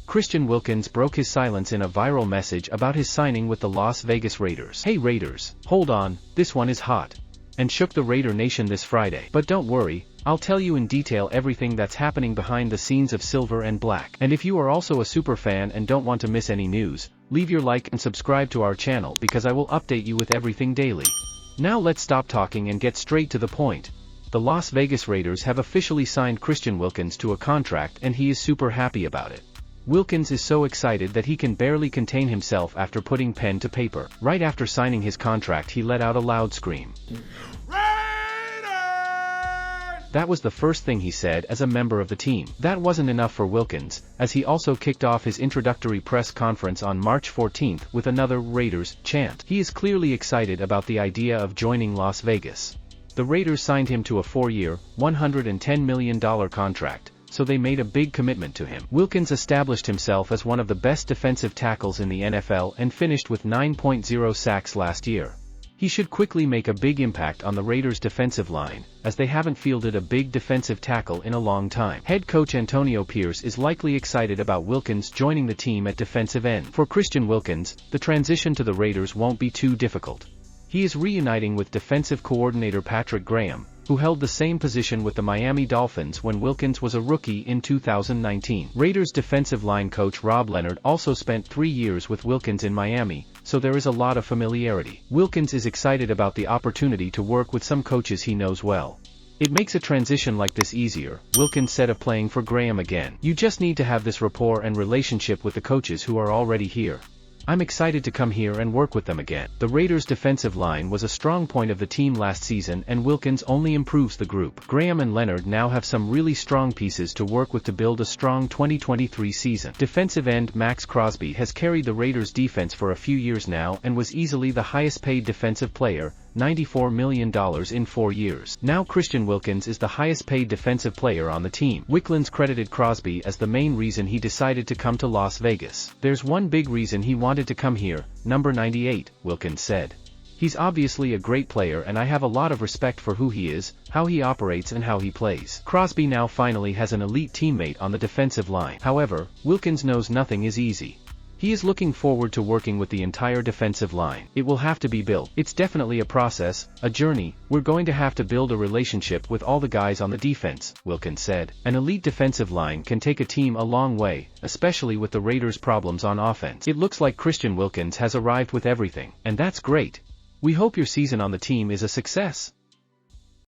Christian Wilkins broke his silence in a viral message about his signing with the Las Vegas Raiders. "Hey Raiders, hold on, this one is hot," and shook the Raider Nation this Friday. "But don't worry, I'll tell you in detail everything that's happening behind the scenes of Silver and Black. And if you are also a super fan and don't want to miss any news, leave your like and subscribe to our channel because I will update you with everything daily." Now let's stop talking and get straight to the point. The Las Vegas Raiders have officially signed Christian Wilkins to a contract and he is super happy about it. Wilkins is so excited that he can barely contain himself after putting pen to paper. Right after signing his contract he let out a loud scream. That was the first thing he said as a member of the team. That wasn't enough for Wilkins, as he also kicked off his introductory press conference on March 14th with another Raiders chant. He is clearly excited about the idea of joining Las Vegas. The Raiders signed him to a 4-year, $110 million contract, so they made a big commitment to him. Wilkins established himself as one of the best defensive tackles in the NFL and finished with 9.0 sacks last year. He should quickly make a big impact on the Raiders' defensive line, as they haven't fielded a big defensive tackle in a long time. Head coach Antonio Pierce is likely excited about Wilkins joining the team at defensive end. For Christian Wilkins, the transition to the Raiders won't be too difficult. He is reuniting with defensive coordinator Patrick Graham, who held the same position with the Miami Dolphins when Wilkins was a rookie in 2019. Raiders defensive line coach Rob Leonard also spent 3 years with Wilkins in Miami, so there is a lot of familiarity. Wilkins is excited about the opportunity to work with some coaches he knows well. "It makes a transition like this easier," Wilkins said of playing for Graham again. "You just need to have this rapport and relationship with the coaches who are already here. I'm excited to come here and work with them again." The Raiders' defensive line was a strong point of the team last season and Wilkins only improves the group. Graham and Leonard now have some really strong pieces to work with to build a strong 2023 season. Defensive end Max Crosby has carried the Raiders' defense for a few years now and was easily the highest paid defensive player, $94 million in 4 years. Now Christian Wilkins is the highest paid defensive player on the team. Wilkins credited Crosby as the main reason he decided to come to Las Vegas. "There's one big reason he wanted to come here, number 98, Wilkins said. "He's obviously a great player and I have a lot of respect for who he is, how he operates and how he plays." Crosby now finally has an elite teammate on the defensive line. However, Wilkins knows nothing is easy. He is looking forward to working with the entire defensive line. "It will have to be built. It's definitely a process, a journey. We're going to have to build a relationship with all the guys on the defense," Wilkins said. An elite defensive line can take a team a long way, especially with the Raiders' problems on offense. "It looks like Christian Wilkins has arrived with everything, and that's great. We hope your season on the team is a success."